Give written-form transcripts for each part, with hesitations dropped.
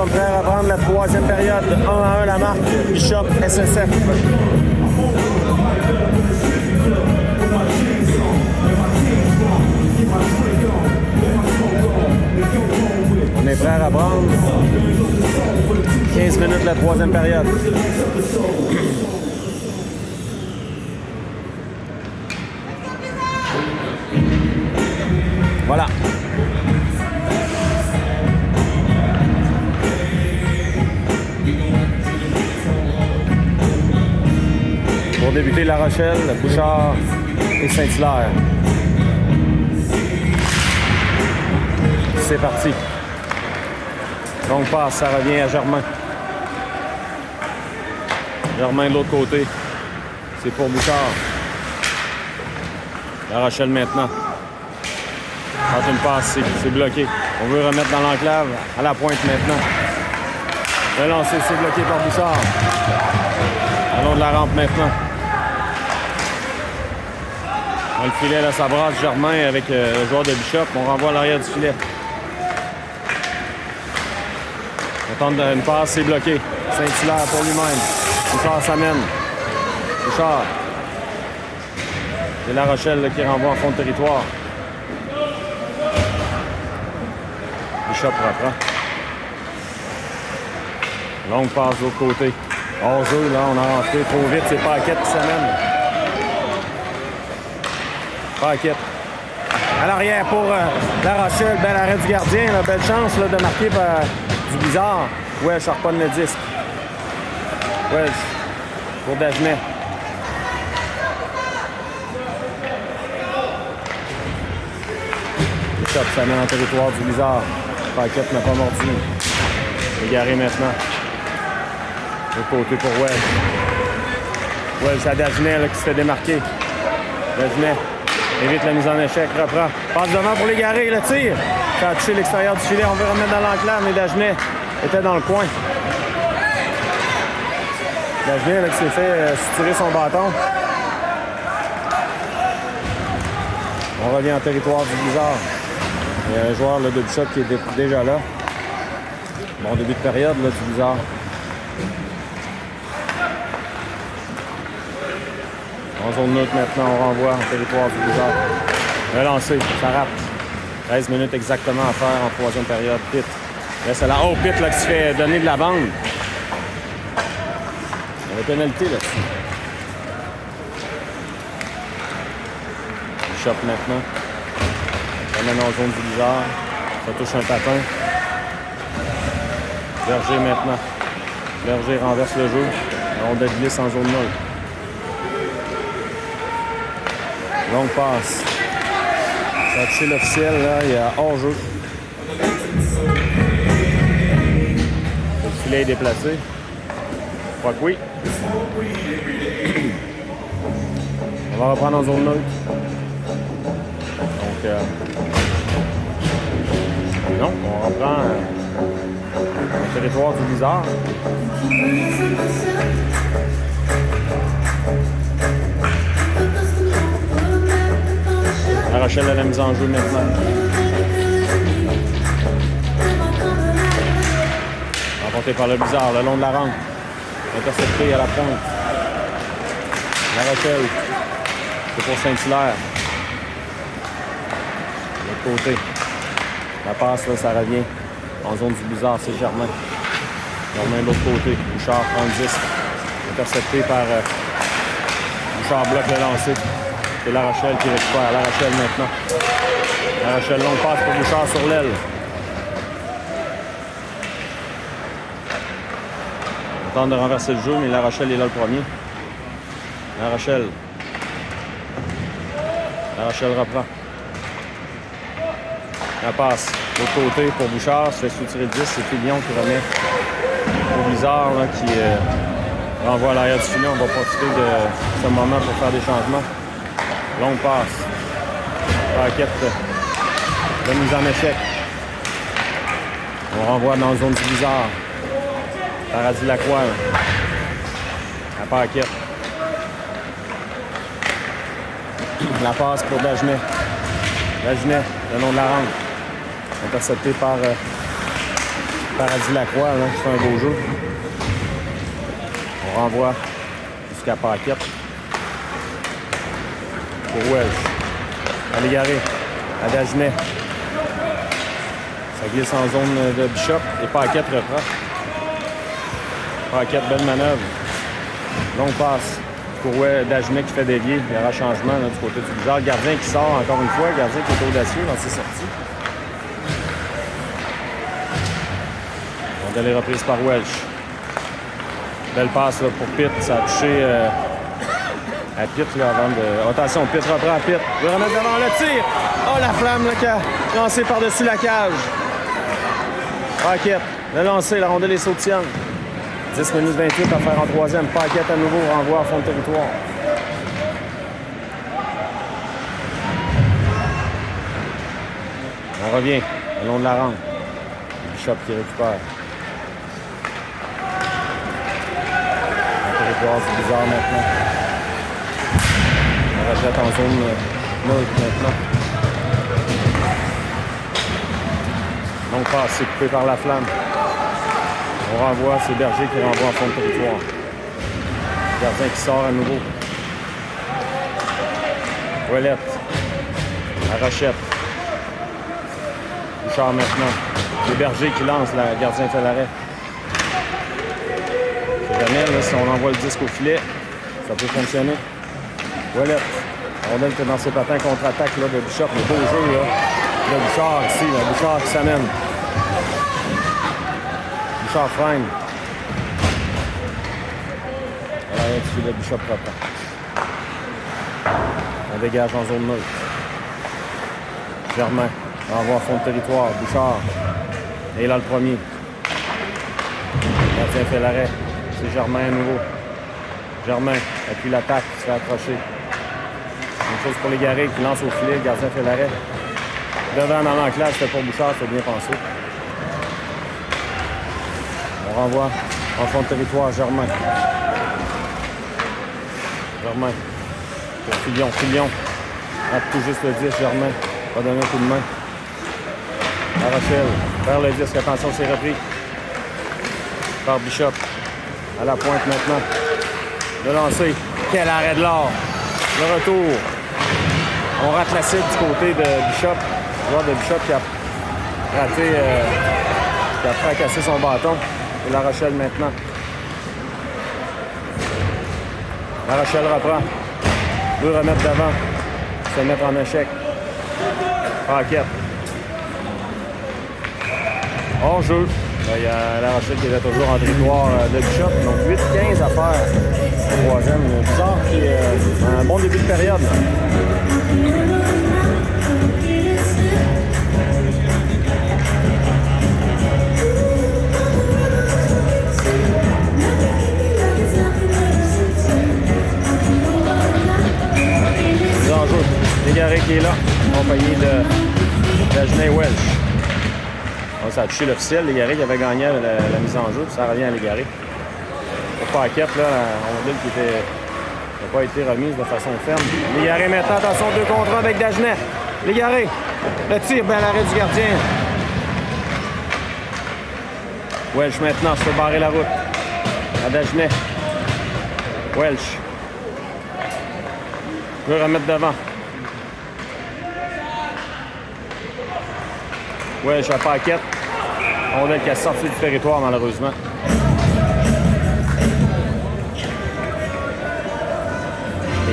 sommes prêts à reprendre la troisième période. 1-1 la marque. Bishop SSF. On est prêt à reprendre. 15 minutes la troisième période. Voilà. Pour débuter, La Rochelle, Bouchard et Saint-Hilaire. C'est parti. Donc passe, ça revient à Germain. Germain de l'autre côté. C'est pour Bouchard. La Rochelle maintenant. Quand une passe, c'est bloqué. On veut remettre dans l'enclave à la pointe maintenant. Le lancer, c'est bloqué par Bouchard. Allons de la rampe maintenant. Dans le filet, là, ça brasse Germain avec le joueur de Bishop. On renvoie à l'arrière du filet. On tente une passe, c'est bloqué. Saint-Hilaire pour lui-même. Bouchard s'amène. Bouchard. C'est La Rochelle là, qui renvoie en fond de territoire. Bishop reprend. Longue passe de l'autre côté. Hors-jeu, là, on a rentré trop vite. C'est Paquette qui s'amène. Paquette. À l'arrière pour La Rochelle. Bel arrêt du gardien. Là, belle chance là, de marquer du Bizarre. Ouais, je reprends le disque. Ouais, pour Dagenet. Bishop s'amène en territoire du Bizarre. Paquette n'a pas mordu. Égaré maintenant. De côté pour Wells. Wells à Dagenet là, qui se fait démarquer. Dagenet évite la mise en échec, reprend. Passe devant pour l'égarer, le tir. Ça a touché l'extérieur du filet. On veut remettre dans l'enclave, mais Dagenet était dans le coin. Dagenet là, qui s'est fait tirer son bâton. On revient en territoire du Blizzard. Il y a un joueur là, de Bishop qui est déjà là. Bon début de période là, du Blizzard. En zone neutre maintenant, on renvoie en territoire du Blizzard. Le lancer, ça rate. 13 minutes exactement à faire en troisième période. Pitt. Là, c'est la haut Pitt là, qui se fait donner de la bande. Il y a une pénalité là-dessus. Bishop maintenant. Ramène en zone du Blizzard. Ça touche un patin. Berger maintenant. Berger renverse le jeu. La rondelle glisse en zone neutre. Longue passe. Ça a touché l'officiel, là. Il y a hors-jeu. Le filet est déplacé. Je crois que oui. On va reprendre en zone neutre. Donc, non, on reprend le territoire du Blizzard. La Rochelle a la mise en jeu maintenant. Remporté par le Blizzard, le long de la rampe. Intercepté à la pointe. La Rochelle. C'est pour Saint-Hilaire. De l'autre côté. La passe, là, ça revient. En zone du Blizzard, c'est Germain. Germain de l'autre côté. Bouchard prend le disque. Intercepté par Bouchard bloque le lancer. C'est La Rochelle qui récupère. La Rochelle maintenant. La Rochelle, longue passe pour Bouchard sur l'aile. On tente de renverser le jeu, mais La Rochelle est là le premier. La Rochelle. La Rochelle reprend. La passe de l'autre côté pour Bouchard. Se fait soutirer le 10. C'est Fillon qui remet au Blizzard là, qui renvoie à l'arrière du filet. On va profiter de ce moment pour faire des changements. Longue passe. Paquette de mise en échec. On renvoie dans la zone du Blizzard. Paradis Lacroix. La Paquette. La passe pour Dagenet. Dagenet, le long de la rampe. Intercepté par Paradis Lacroix, là, qui fait un beau jeu. On renvoie jusqu'à Paquette. Pour Welsh. À l'égaré. À Dagenet. Ça glisse en zone de Bishop. Et Paquette reprend. Paquette, belle manœuvre. Longue passe. Pour Dagenet qui fait dévier. Il y aura changement là, du côté du bizarre. Gardien qui sort encore une fois. Gardien qui est audacieux dans ses sorties. On a les reprises par Welsh. Belle passe là, pour Pitt. Ça a touché à Pitt là, avant de... Attention, Pitt reprend Pitt. Il va remettre devant le tir. Oh, la flamme là, qui a lancé par-dessus la cage. Paquette. Le lancer, la rondelle est sautillante. 10 minutes 28 à faire en troisième. Paquette à nouveau, renvoi à fond de territoire. On revient le long de la rampe. Bishop qui récupère. Le territoire, c'est bizarre maintenant. On rejette en zone neutre maintenant. Donc passe, c'est coupé par la flamme. On renvoie, c'est Berger qui renvoie en fond de territoire. Gardien qui sort à nouveau. Ouellette. Arrachette. Bouchard maintenant. C'est Berger qui lance, le gardien fait l'arrêt. C'est jamais, là, si on envoie le disque au filet, ça peut fonctionner. Ouellette. Rondelle qui est dans ses patins contre-attaque là, de Bishop. Le beau jeu là. Le Bouchard ici, le Bouchard qui s'amène. Bouchard freine. Voilà, là-dessus, le Bishop reprend. On dégage en zone neutre. Germain. Envoie à fond de territoire. Bouchard. Et là, le premier. Le gardien fait l'arrêt. C'est Germain à nouveau. Germain. Appuie l'attaque. Il se fait accrocher. Une chose pour les Garés qui lance au filet. Le gardien fait l'arrêt. Devant dans l'enclave, c'était pour Bouchard. C'est bien pensé. On renvoie en fond de territoire. Germain. Germain. Pour Fillon. Fillon. Rate tout juste le 10. Germain. Va donner un coup de main. La Rochelle. Vers le disque. Attention, c'est repris. Par Bishop. À la pointe maintenant. Le lancer. Quel arrêt de l'or. Le retour. On rate la cible du côté de Bishop. Le joueur de Bishop qui a raté, qui a fracassé son bâton. Et La Rochelle maintenant. La Rochelle reprend. Veut remettre devant. Se mettre en échec. Paquette. Hors jeu. Il y a La Rochelle qui était toujours en territoire de Bishop. Donc 8-15 à faire. Le troisième. Bizarre qui est un bon début de période. Là. Les enjeux. Légaré qui est là, accompagné de Dagenet Welsh. Donc, ça a touché l'officiel. Légaré qui avait gagné la mise en jeu. Ça revient à Légaré. Pour Paquette, là, la rondelle qui n'a pas été remise de façon ferme. Légaré maintenant, attention, 2 contre 1 avec Dagenet. Légaré, le tir, bien l'arrêt du gardien. Welsh maintenant se fait barrer la route. À Dagenet. Welsh. Veut remettre devant. Welsh à Paquette. Rondelle qui a sorti du territoire malheureusement.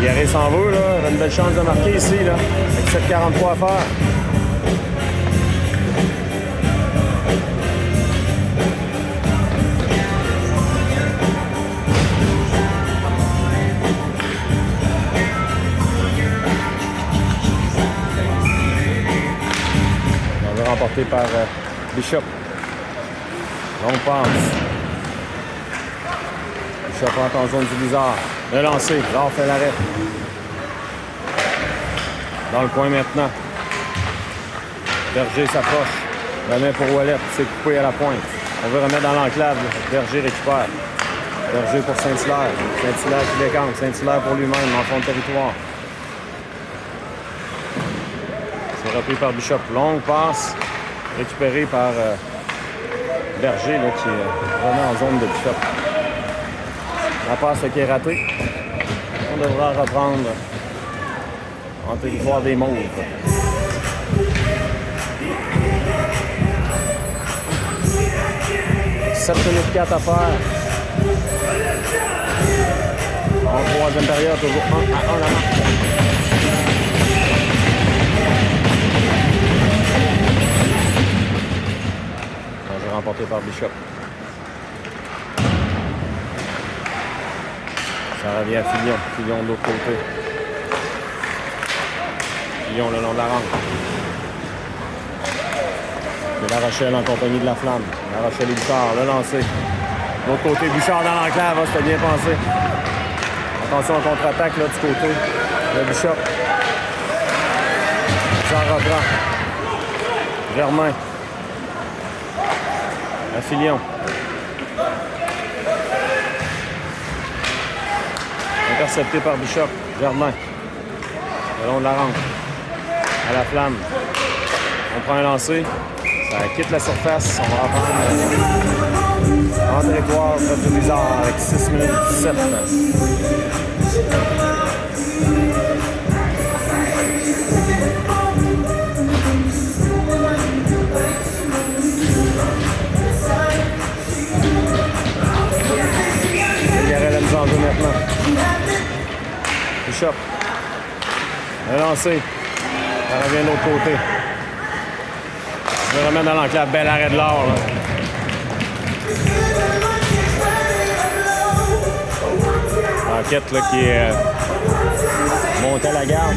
Légaré s'en veut, là. Il a une belle chance de marquer ici, là. Avec 7,43 à faire. On va remporter par Bishop. Longue passe. Bishop rentre en zone du bizarre. Le lancer. Là, on fait l'arrêt. Dans le coin maintenant. Berger s'approche. Remet pour Ouellette. C'est coupé à la pointe. On veut remettre dans l'enclave. Berger récupère. Berger pour Saint-Hilaire. Saint-Hilaire qui décante. Saint-Hilaire pour lui-même en fond de territoire. C'est repris par Bishop. Longue passe. Récupéré par Berger là, qui est vraiment en zone de Bishop. La passe qui est ratée. On devra reprendre en territoire des Mauves. 7 minutes 4 à faire. En troisième période, toujours 1-1 la marque. J'ai remporté par Bishop. Ça revient à Fillon. Fillon de l'autre côté. Fillon le long de la rampe. C'est La Rochelle en compagnie de La Flamme. La Rochelle et Bouchard, le lancer. De l'autre côté, Bouchard dans l'enclave, c'était bien pensé. Attention au contre-attaque là, du côté de Bishop. Bouchard reprend. Germain. À Fillon. Intercepté par Bishop. Germain. Le long de la rampe. À La Flamme. On prend un lancer. Ça quitte la surface. On va reprendre en territoire près du Bizarre avec 6 minutes 17. Garel aime en jeu maintenant. Bishop. Le lancer. Ça revient de l'autre côté. Je le remets dans l'enclave. Bel arrêt de l'or. L'enquête là, qui est montée à la garde.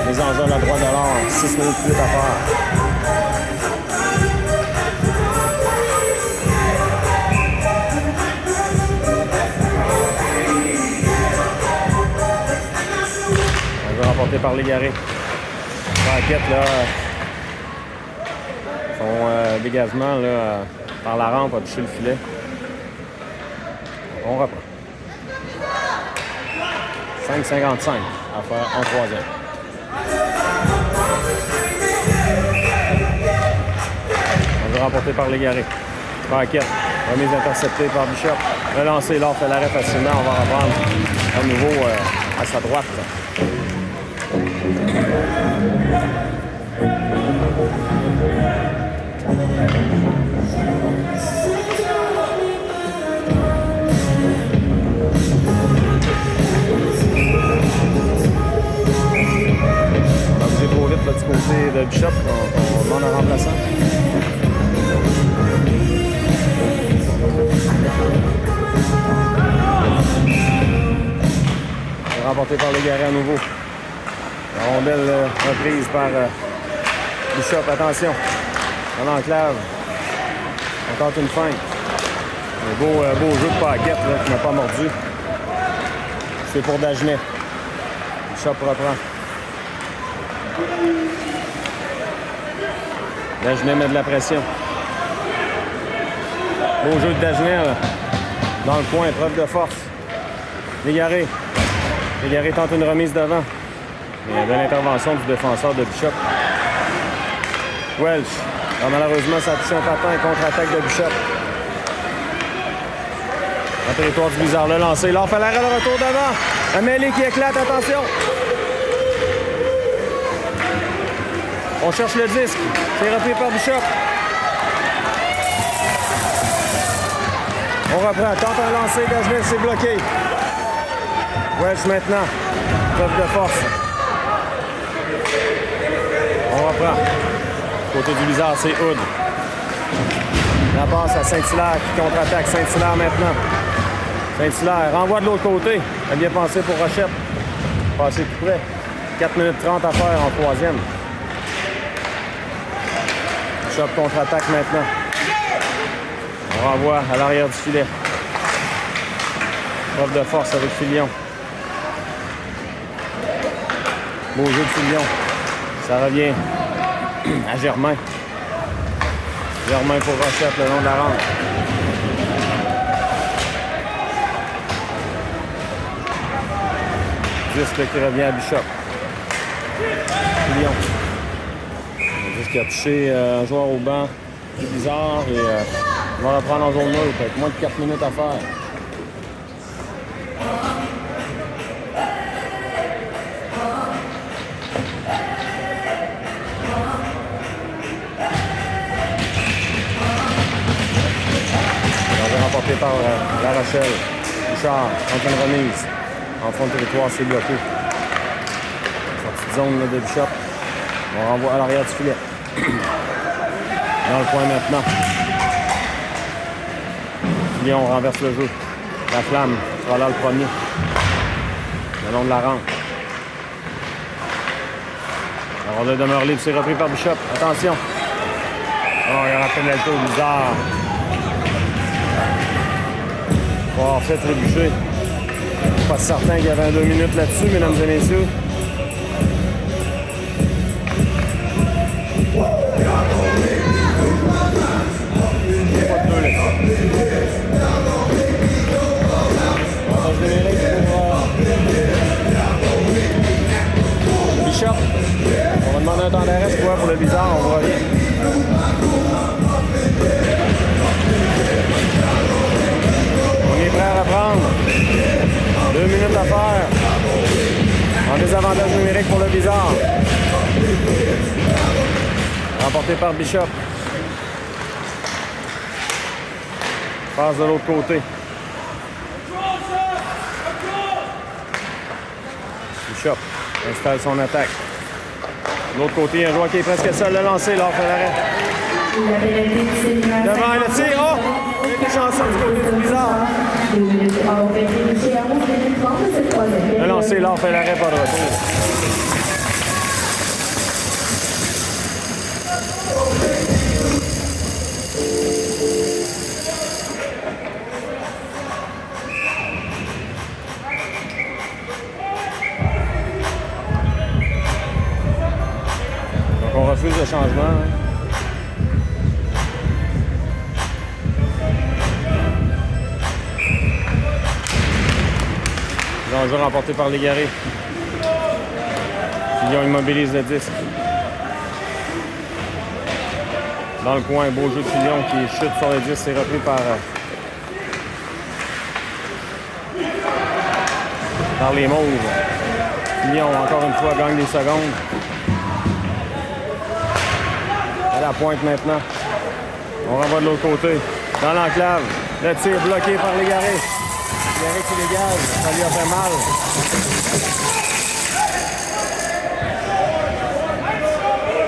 Les enjeux à la droite de l'or. 6 minutes plus à faire. Remporté par Légaré. L'enquête, là, son dégagement là, par la rampe a touché le filet. On reprend. 5,55 à faire en troisième. On va remporté par Légaré. L'enquête. Remise interceptée par Bishop. Relancé, là, on fait l'arrêt facilement. On va reprendre à nouveau à sa droite. On a bougé trop vite là, du côté de Bishop. On demande un remplaçant. Remporté par Légaré à nouveau. La rondelle reprise par Bishop. Attention. Dans l'enclave. Encore une feinte. Un beau jeu de paquette là, qui n'a pas mordu. C'est pour Dagenet. Bishop reprend. Dagenet met de la pression. Beau jeu de Dagenet là. Dans le coin, preuve de force. Légaré. Légaré tente une remise devant. Il y a de l'intervention du défenseur de Bishop. Welch. Alors, malheureusement, ça a touché un patin et contre-attaque de Bishop. En territoire du Bizarre, le lancer. Là, on fait l'arrêt, le retour devant. La mêlée qui éclate, attention. On cherche le disque. C'est repris par Bishop. On reprend. Tente un lancer. Dagenet, c'est bloqué. Welch maintenant. Preuve de force. On reprend. Côté du Bizarre, c'est Hood. La passe à Saint-Hilaire qui contre-attaque. Saint-Hilaire maintenant. Saint-Hilaire renvoie de l'autre côté. Elle vient penser pour Rochette. Passer tout près. 4 minutes 30 à faire en troisième. Bishop contre-attaque maintenant. On renvoie à l'arrière du filet. Preuve de force avec Fillon. Beau jeu de Fillon. Ça revient à Germain. Germain pour Rochette le long de la rampe. 10 là, qui revient à Bishop. Lyon. Juste qu'il a touché un joueur au banc. C'est bizarre et on va reprendre en zone neutre avec moins de 4 minutes à faire. Remporté par La Rochelle. Bouchard, en une remise. En fond de territoire, c'est bloqué. Sortie de zone là, de Bishop. On renvoie à l'arrière du filet. Dans le coin maintenant. Lyon renverse le jeu. La Flamme sera là le premier. Le long de la rampe. La rondelle demeure libre, c'est repris par Bishop. Attention. Oh, il y a un pénalité bizarre. En fait, trébucher. Pas certain qu'il y avait 2 minutes là-dessus, mesdames et messieurs. Pas de 2 là-dessus. Avantage numérique pour Bishop. On va demander un temps d'arrêt, c'est quoi pour le bizarre, on va rien. On est prêt à reprendre. 2 minutes à faire. En désavantage numérique pour le bizarre. Remporté par Bishop. Passe de l'autre côté. Bishop installe son attaque. De l'autre côté, un joueur qui est presque seul à lancer. Là, fait l'arrêt. Devant le tir. Oh! Il y a des chansons du côté du bizarre. Le lancer, là, on fait l'arrêt par le retour. Donc, on refuse le changement. Hein. L'enjeu remporté par Légaré. Fillon immobilise le disque. Dans le coin, beau jeu de Fillon qui chute sur le disque. C'est repris par les Mauves. Fillon, encore une fois, gagne des secondes. À la pointe maintenant. On renvoie de l'autre côté. Dans l'enclave. Le tir bloqué par Légaré. Légaré qui dégage, ça lui a fait mal.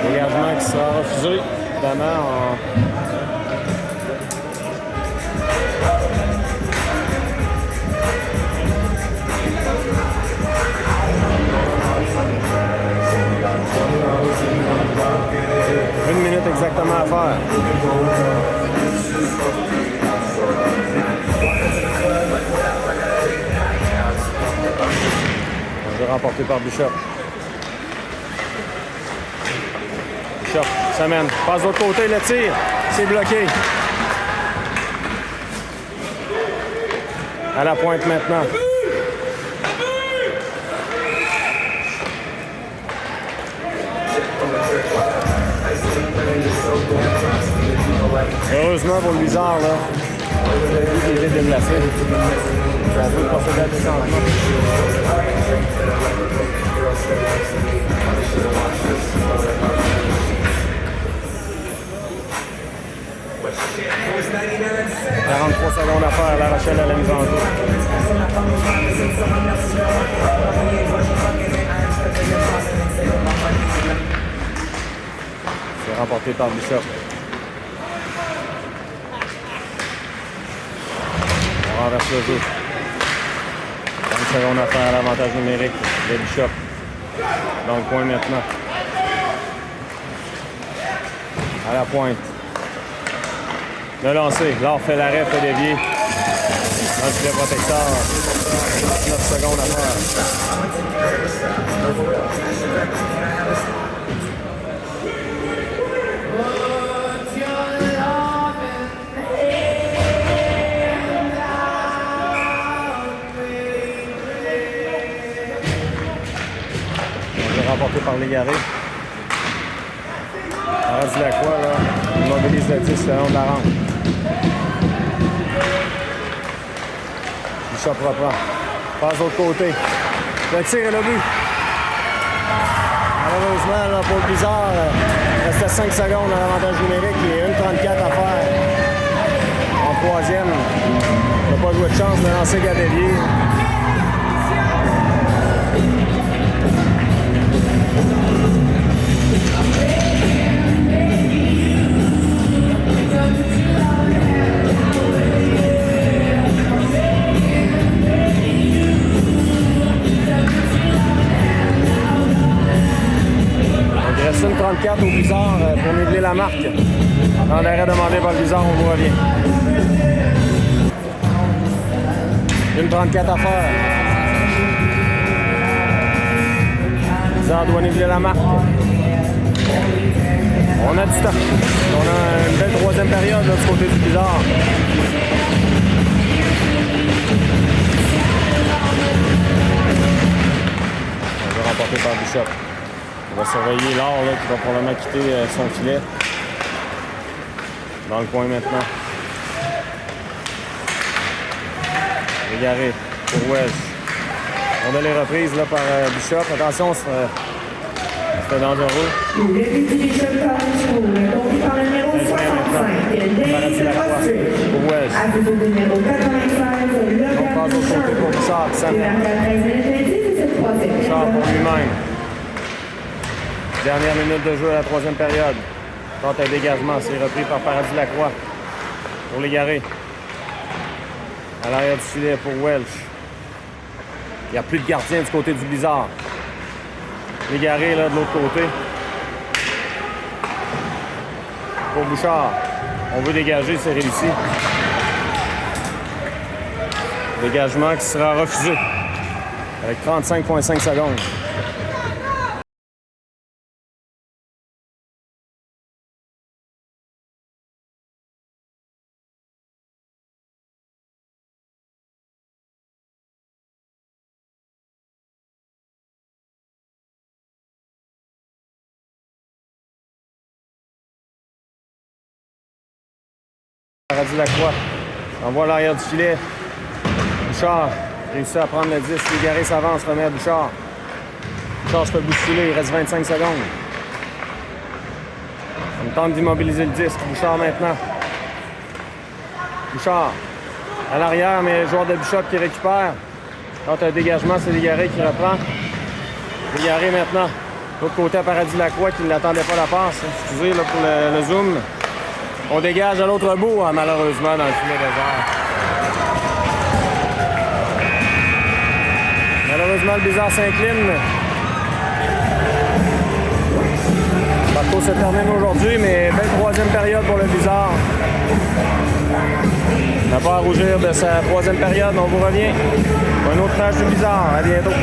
Dégagement qui sera refusé, évidemment. Une minute exactement à faire. Remporté par Bishop. Bishop s'amène. Passe de l'autre côté, le tir. C'est bloqué. À la pointe maintenant. Heureusement pour le bizarre, là. Il est déplacé. On peut procéder à des changements. « 43 secondes à faire, La Rochelle à la mise en jeu. C'est remporté par Bishop. On renverse le jeu. 30 secondes à faire à l'avantage numérique de Bishop. Dans le coin maintenant. À la pointe. Le lancer. Là, on fait l'arrêt, fait dévier. Dans le filet protecteur. 9 secondes à faire. remporté par l'Égaré. Paradis Lacroix, là, il mobilise le 10 le long de la rampe. Bishop reprend. Passe de l'autre côté. Le tir et le but. Malheureusement, là, pour le Blizzard, il restait 5 secondes à l'avantage numérique. Il y a 1,34 à faire. En troisième, il n'a pas joué de chance de lancer Gadelier. Il reste une 34 au Blizzard pour niveler la marque. Dans l'arrêt demandé par le Blizzard, on vous revient. Une 34 à faire. Blizzard doit niveler la marque. On a du temps. On a une belle troisième période là, du côté du Blizzard. On va remporter par Bishop. On va surveiller Laure qui va probablement quitter son filet. Dans le coin maintenant. Égaré pour Welsh. On a les reprises là, par Bishop. Attention, c'était dangereux. Le député Bishop donc par le numéro 65, Denis Lecoster. Pour Welsh. À nouveau numéro 96, On passe au côté pour Bouchard. Bouchard pour lui-même. Dernière minute de jeu à la troisième période. Tente un dégagement, c'est repris par Paradis Lacroix pour l'Égaré. À l'arrière du filet pour Welsh. Il n'y a plus de gardien du côté du Blizzard. L'Égaré là de l'autre côté. Pour Bouchard. On veut dégager, c'est réussi. Dégagement qui sera refusé. Avec 35,5 secondes. Paradis Lacroix envoie l'arrière du filet. Bouchard réussit à prendre le 10. L'Égaré s'avance, remet à Bouchard. Bouchard se fait bousculer, il reste 25 secondes. On tente d'immobiliser le disque. Bouchard maintenant. Bouchard à l'arrière, mais le joueur de Bishop qui récupère. Quand un dégagement, c'est l'Égaré qui reprend. L'Égaré maintenant. De l'autre côté à Paradis Lacroix qui ne l'attendait pas la passe. Excusez là, pour le zoom. On dégage à l'autre bout, hein, malheureusement, dans le filet désert. Malheureusement, le Blizzard s'incline. Le parcours se termine aujourd'hui, mais belle troisième période pour le Blizzard. On n'a pas à rougir de sa troisième période. On vous revient pour une autre tâche du Blizzard. À bientôt.